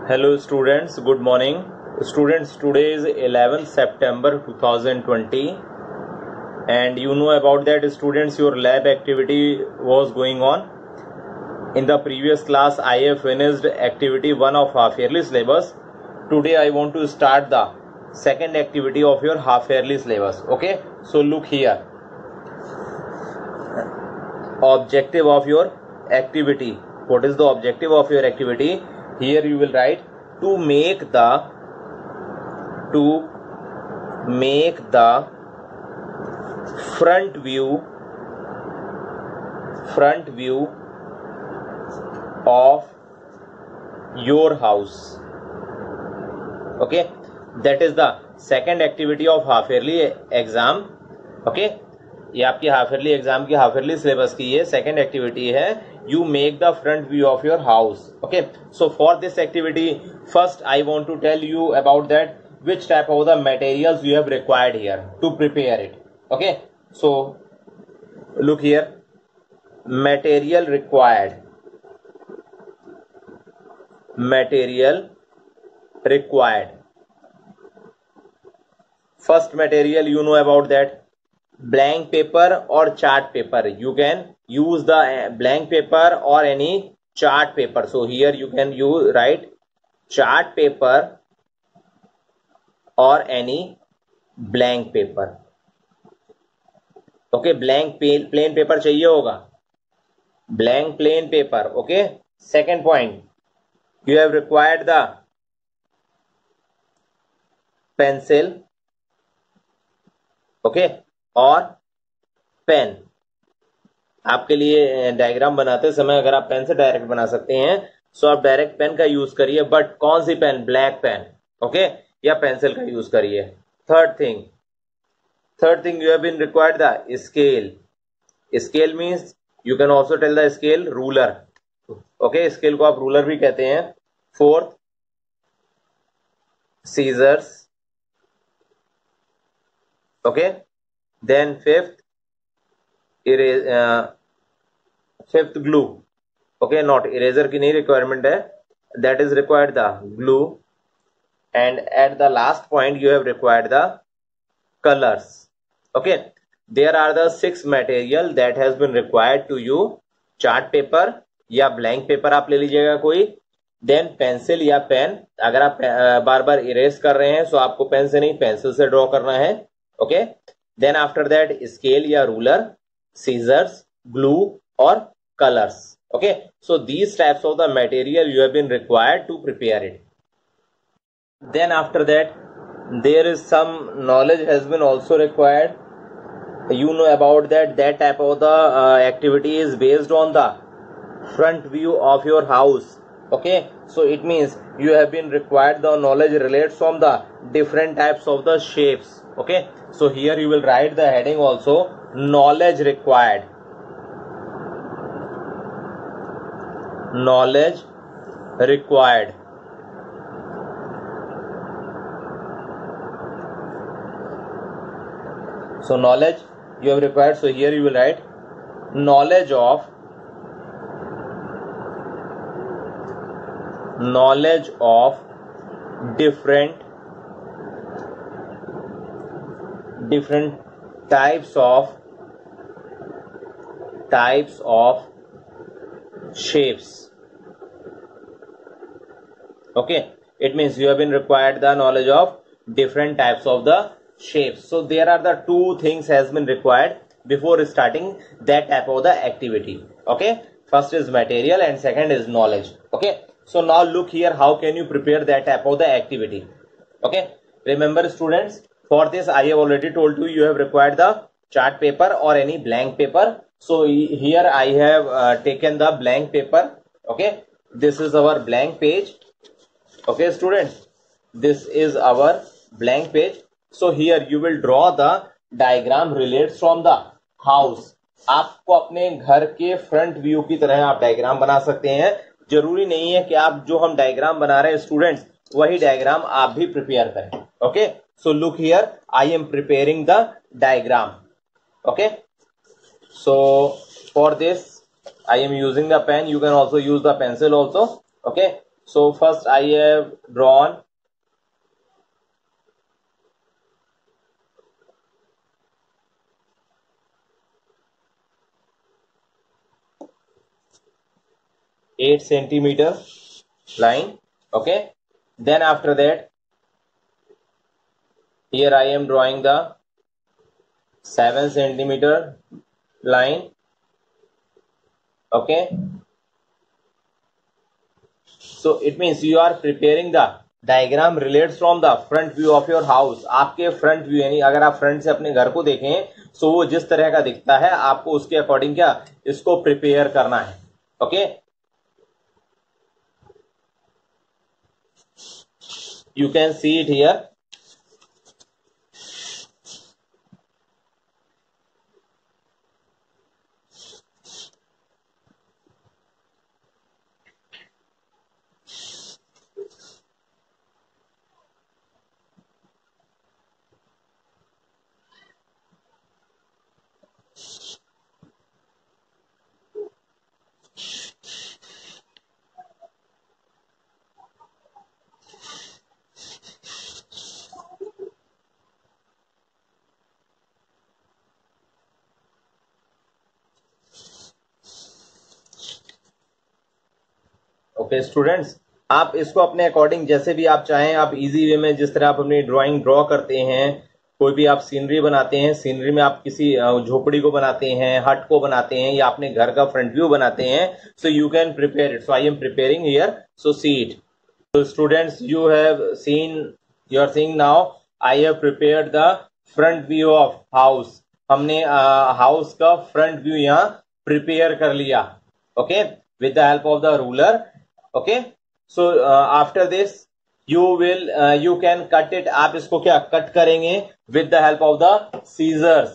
Hello students, good morning. Students, today is 11th September 2020 and you know about that students, your lab activity was going on. In the previous class I have finished activity 1 of half yearly syllabus. Today I want to start the second activity of your half yearly syllabus. Okay, so look here. Objective of your activity. What is the objective of your activity? Here you will write to make the front view of your house. Okay, that is the second activity of half yearly exam. Okay, ये आपकी half yearly exam की half yearly syllabus की ये second activity है. You make the front view of your house. Okay, so for this activity first I want to tell you about that which type of the materials you have required here to prepare it. Okay, so look here, material required. First material you know about that, blank paper or chart paper. You can use the blank paper or any chart paper. So here you can write chart paper or any blank paper. Okay, blank plain paper चाहिए होगा, blank plain paper. Okay, second point, you have required the pencil. Okay, और pen. आपके लिए diagram बनाते समय अगर आप pen से डायरेक्ट बना सकते हैं सो आप डायरेक्ट पेन का यूज करिए, बट कौन सी पेन? Black pen. ओके, या पेंसिल का यूज करिए. Third thing you have been required the scale. Scale means you can also tell the scale ruler. Okay, scale को आप रूलर भी कहते हैं. Fourth, scissors. Okay, then fifth glue. Okay, not eraser की नहीं requirement है, that is required the glue. And at the last point you have required the colors. Okay, there are the 6 material that has been required to you. Chart paper या blank paper आप ले लीजिएगा कोई, then pencil या pen. अगर आप बार बार erase कर रहे हैं सो आपको पेन से नहीं पेंसिल से ड्रॉ करना है. Okay, then after that scale या ruler, scissors, glue और colors. Okay, so these types of the material you have been required to prepare it. Then after that there is some knowledge has been also required. You know about that type of the activity is based on the front view of your house. Okay, so it means you have been required the knowledge relates from the different types of the shapes. Okay, so here you will write the heading also, knowledge required. So knowledge you have required. So here you will write knowledge of different types of shapes. Okay, it means you have been required the knowledge of different types of the shapes. So there are the 2 things has been required before starting that type of the activity. Okay, first is material and second is knowledge. Okay, so now look here, how can you prepare that type of the activity? Okay, remember students, for this I have already told you have required the chart paper or any blank paper. So here I have taken the blank paper. Okay, this is our blank page. Okay students, this is our blank page. So here you will draw the diagram relates from the house. आपको अपने घर के front view की तरह आप diagram बना सकते हैं. जरूरी नहीं है कि आप जो हम डायग्राम बना रहे हैं स्टूडेंट्स वही डायग्राम आप भी प्रिपेयर करें. Okay, so look here, I am preparing the diagram. Okay, so for this I am using the pen. You can also use the pencil also. Okay, So first I have drawn 8 centimeter line. Okay, then after that here I am drawing the 7 centimeter line. Okay, so it means you are preparing the diagram relates from the front view of your house. आपके front view यानी अगर आप front से अपने घर को देखें तो वो जिस तरह का दिखता है आपको उसके अकॉर्डिंग क्या इसको प्रिपेयर करना है. Okay, you can see it here. Okay students, आप इसको अपने अकॉर्डिंग जैसे भी आप चाहें, आप इजी वे में जिस तरह आप अपनी ड्राइंग ड्रॉ करते हैं, कोई भी आप सीनरी बनाते हैं, सीनरी में आप किसी झोपड़ी को बनाते हैं, हट को बनाते हैं, या अपने घर का फ्रंट व्यू बनाते हैं, so you can prepare it. So I am preparing here, so see it. So students, you have seen, you are seeing now I have prepared the front view of house. हमने house का front view यहाँ prepare कर लिया. Okay, with the help of the ruler. Okay, so after this you can cut it. आप इसको क्या cut करेंगे with the help of the scissors.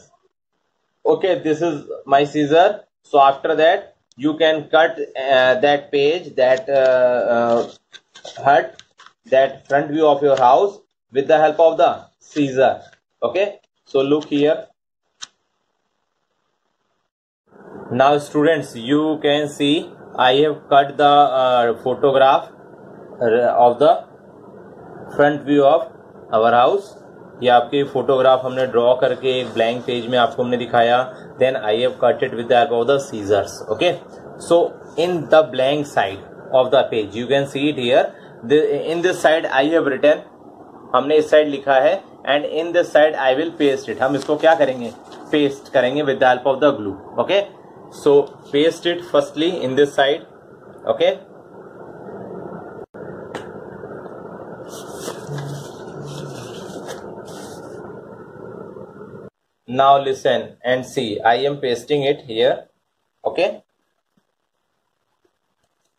Okay, this is my scissor. So after that you can cut that page, that hut, that front view of your house with the help of the scissor. Okay, so look here. Now students, you can see I have cut the photograph of the front view of our house. ये आपके photograph हमने draw करके एक blank page में आपको हमने दिखाया. Then I have cut it with the help of the scissors. Okay, so in the blank side of the page you can see it here. In this side I have written, हमने इस side लिखा है, and in this side I will paste it. हम इसको क्या करेंगे, paste करेंगे with the help of the glue. Okay, so paste it firstly in this side. Okay, now listen and see. I am pasting it here. Okay,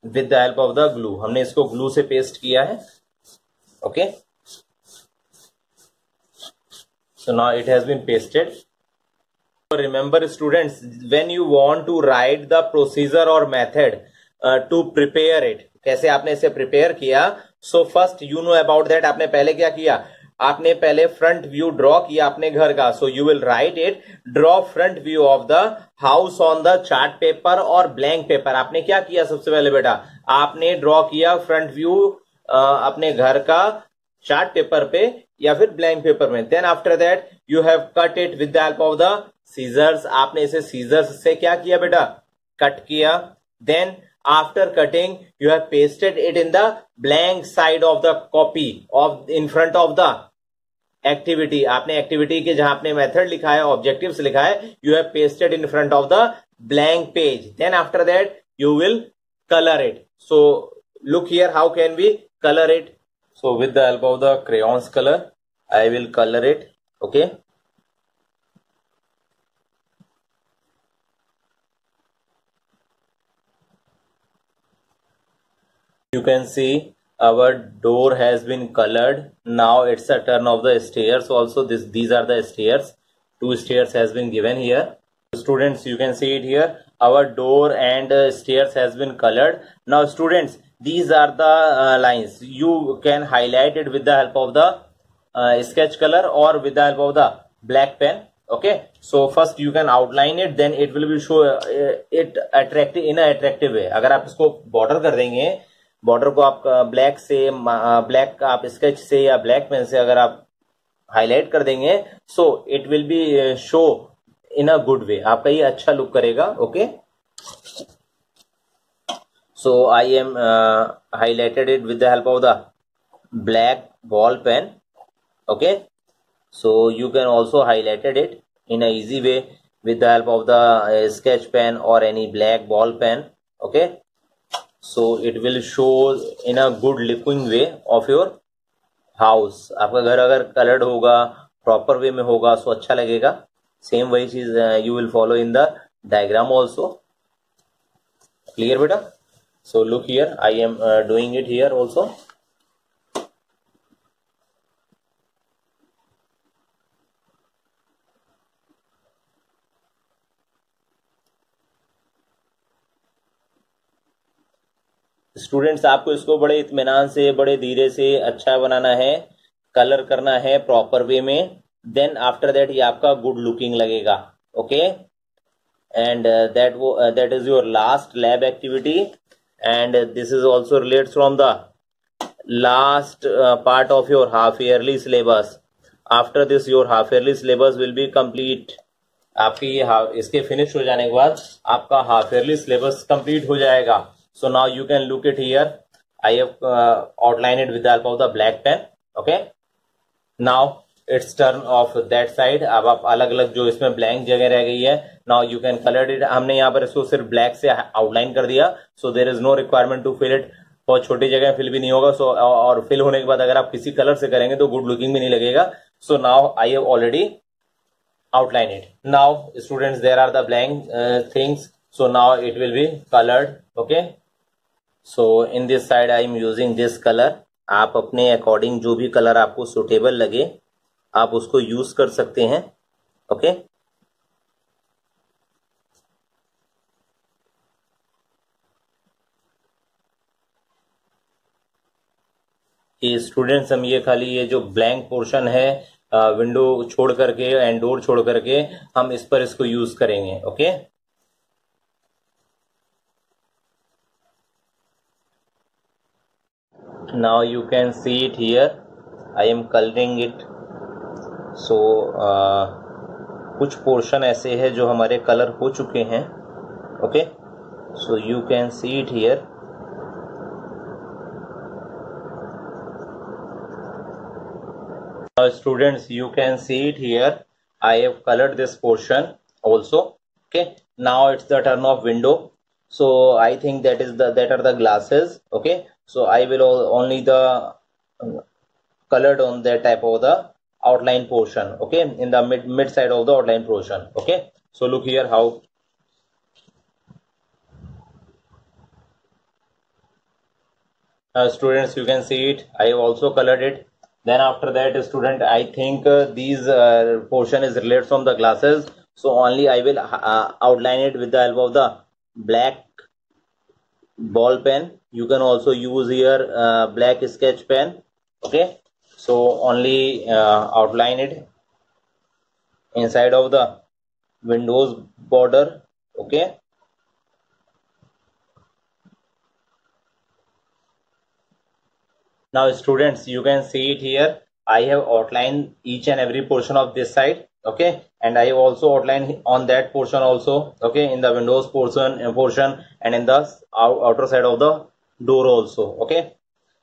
with the help of the glue. हमने इसको glue से paste किया है. Okay, so now it has been pasted. Remember students, when you want to write the procedure or method to prepare it, कैसे आपने इसे prepare किया. So first you know about that. आपने पहले क्या किया, आपने पहले फ्रंट व्यू ड्रॉ किया अपने घर का. So you will write it, draw front view of the house on the chart paper और ब्लैंक पेपर. आपने क्या किया सबसे पहले बेटा, आपने ड्रॉ किया फ्रंट व्यू अपने घर का चार्ट पेपर पे या फिर ब्लैंक पेपर में. Then after that you have cut it with the help of the scissors. आपने इसे सीजर्स से क्या किया बेटा, कट किया. Then after cutting you have pasted it in the blank side of the copy of in front of the activity. आपने activity के जहां आपने मेथड लिखा है, ऑब्जेक्टिव्स लिखा है, you have pasted in front of the blank page. Then after that you will colour it. So look here, how can we colour it. So with the help of the crayons color, I will color it. Okay. You can see our door has been colored. Now it's a turn of the stairs. Also, these are the stairs. 2 stairs has been given here. Students, you can see it here. Our door and stairs has been colored. Now, students, these are the lines. You can highlight it with the help of the sketch color or with the help of the black pen. Okay, so first you can outline it, then it will be show it attractive in a attractive way. अगर आप इसको border कर देंगे border को आप black से black आप sketch से या ब्लैक पेन से अगर आप हाईलाइट कर देंगे, so it will be show in a good way, आपका ये अच्छा लुक करेगा. Okay, so I am highlighted it with the help of the black ball pen. Okay, so you can also highlighted it in a easy way with the help of the sketch pen or any black ball pen. Okay, so it will show in a good looking way of your house. आपका घर अगर colored होगा, proper way में होगा, so अच्छा लगेगा. Same वही चीज you will follow in the diagram also. Clear बेटा? So look here, I am doing it here also. Students, आपको इसको बड़े इत्मीनान से, बड़े धीरे से अच्छा बनाना है, कलर करना है प्रॉपर वे में. देन आफ्टर दैट ये आपका गुड लुकिंग लगेगा. Okay, and that is your last lab activity. And this is also related from the last part of your half yearly syllabus. After this your half yearly syllabus will be complete. आपकी इसके finish हो जाने के बाद आपका half yearly syllabus complete हो जाएगा. So now you can look it here. I have outlined it with the help of the black pen. Okay, now it's turn of that side. अब आप अलग अलग जो इसमें ब्लैंक जगह रह गई है, now you can color it. हमने यहाँ पर इसको सिर्फ ब्लैक से आउटलाइन कर दिया. So there is no requirement to fill it. बहुत छोटी जगह फिल भी नहीं होगा. So और फिल होने के बाद अगर आप किसी कलर से करेंगे तो गुड लुकिंग भी नहीं लगेगा. So now I have already outlined it. Now students, there are the blank things. So now it will be colored. Okay, so in this side I am using this color. आप अपने according जो भी colour आपको suitable लगे आप उसको use कर सकते हैं. ओके, ये स्टूडेंट्स हम ये खाली ये जो ब्लैंक पोर्शन है विंडो छोड़ करके एंड डोर छोड़ करके हम इस पर इसको यूज करेंगे. Okay, now you can see it here. I am coloring it. So कुछ पोर्शन ऐसे है जो हमारे कलर हो चुके हैं. Okay, so you can see it here. Now students, you can see it here. I have colored this portion also. Okay, now it's the turn of window. So I think that are the glasses. Okay, so I will only the colored on that type of the outline portion. Okay, in the mid side of the outline portion. Okay, so look here how. Students, you can see it. I have also colored it. Then after that, student, I think these portion is related from the glasses. So only I will outline it with the help of the black ball pen. You can also use here black sketch pen. Okay, so only outline it inside of the windows border. Okay, now students, you can see it here. I have outlined each and every portion of this side. Okay, and I have also outlined on that portion also. Okay, in the windows portion and in the outer side of the door also. Okay,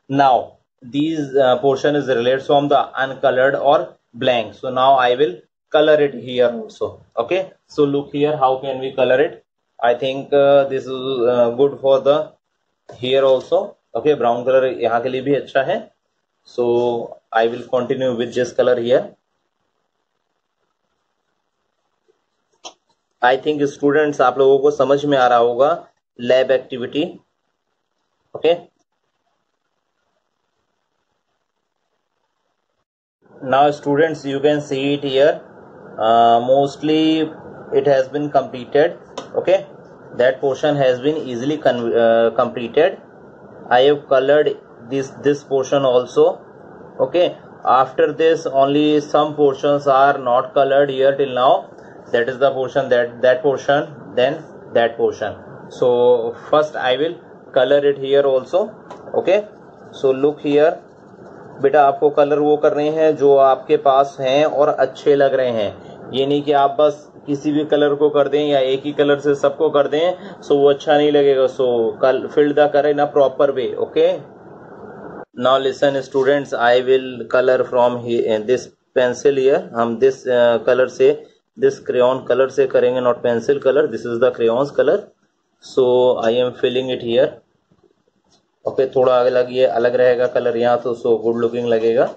now these portion is related from the uncolored or blank. So now I will color it here also. Okay, so look here how can we color it. I think this is good for the here also. Okay, brown color यहाँ के लिए भी अच्छा है. So I will continue with this color here. I think students आप लोगों को समझ में आ रहा होगा lab activity. Okay, now students, you can see it here. Mostly it has been completed. Okay, that portion has been easily completed. I have colored this portion also. Okay, after this only some portions are not colored here till now. That is the portion, that portion, then that portion. So first I will color it here also. Okay, so look here. बेटा आपको colour वो करने हैं जो आपके पास हैं और अच्छे लग रहे हैं, ये नहीं कि आप बस किसी भी कलर को कर दें या एक ही कलर से सबको कर दें, सो वो अच्छा नहीं लगेगा. So fill the colour in a proper way. Okay, now listen students, I will colour from this pencil here. हम दिस कलर से, दिस क्रेयॉन कलर से करेंगे, not pencil colour. This is the crayons colour. So I am filling it here. Okay, थोड़ा अलग, ये अलग रहेगा colour यहाँ, तो सो गुड लुकिंग लगेगा.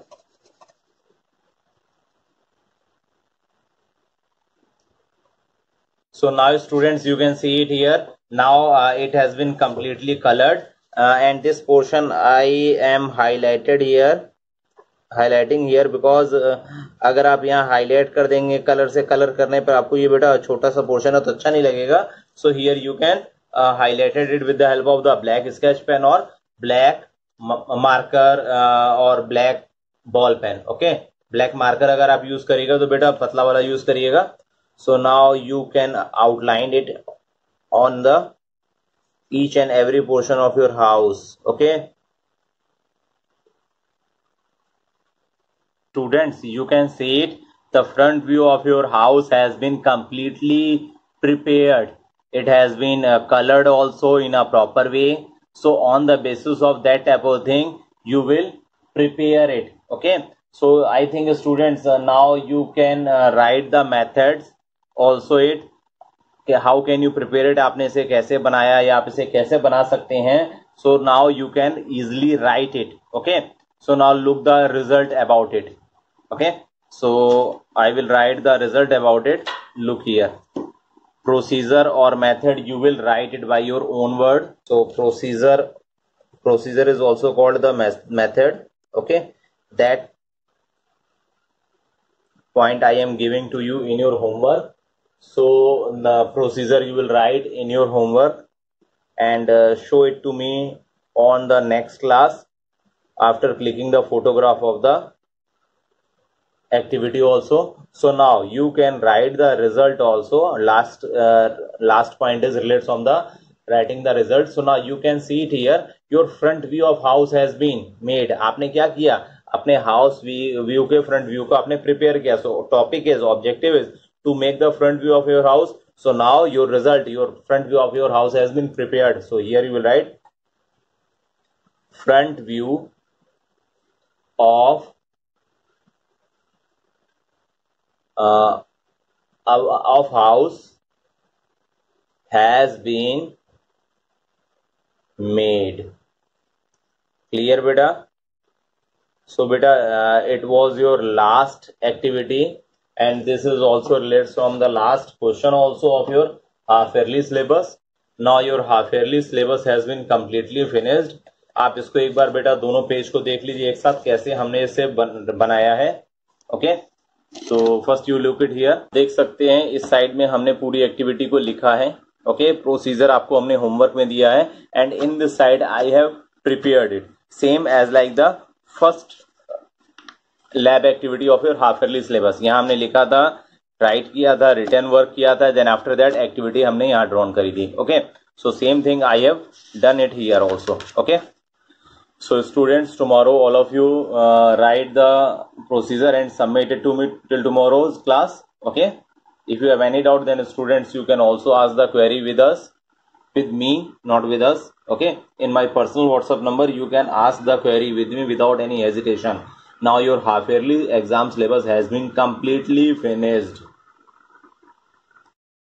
So now students, you can see it here. Now it has been completely colored, and this portion I am highlighting here because अगर आप यहाँ हाईलाइट कर देंगे कलर से, कलर करने पर आपको ये बेटा छोटा सा पोर्शन है तो अच्छा नहीं लगेगा. So here you can highlighted it with the help of the black sketch pen or black marker और black ball pen. Okay, black marker अगर आप यूज करिएगा तो बेटा पतला वाला यूज करिएगा. So now you can outline it on the each and every portion of your house. Okay, students, you can see it. The front view of your house has been completely prepared. It has been colored also in a proper way. So on the basis of that type of thing, you will prepare it. Okay, so I think students, now you can write the methods also it, how can you prepare it, आपने इसे कैसे बनाया या आप इसे कैसे बना सकते हैं. So now you can easily write it. Okay, so now look the result about it. Okay, so I will write the result about it. Look here, procedure or method, you will write it by your own word. So procedure is also called the method. Okay, that point I am giving to you in your homework. So the procedure you will write in your homework and show it to me on the next class after clicking the photograph of the activity also. So now you can write the result also. Last point is related from the writing the result. So now you can see it here. Your front view of house has been made. आपने क्या किया, अपने house view के front view को आपने prepare किया. सो topic is, objective is to make the front view of your house. So now your result, your front view of your house has been prepared. So here you will write front view of house has been made. Clear beta? So beta, it was your last activity, and this is also related from the last question also of your half yearly syllabus. Now your half yearly syllabus has been completely finished. आप इसको एक बार बेटा दोनों page को देख लीजिए एक साथ कैसे हमने इसे बनाया है. ओके, तो first you look it here. देख सकते हैं इस साइड में हमने पूरी एक्टिविटी को लिखा है. ओके, प्रोसीजर आपको हमने होमवर्क में दिया है, and in this side I have prepared it same as like the first lab activity of your half yearly syllabus. यहाँ हमने लिखा था, राइट किया था, रिटर्न वर्क किया था, देन आफ्टर दैट एक्टिविटी हमने यहाँ ड्रॉन करी थी. Okay, so same thing I have done it here also. Okay, so students, tomorrow all of you write the procedure and submit it to me till tomorrow's class. Okay, if you have any doubt, then students you can also ask the query with us, with me, not with us. Okay, in my personal WhatsApp number you can ask the query with me without any hesitation. Now your half yearly exam syllabus has been completely finished.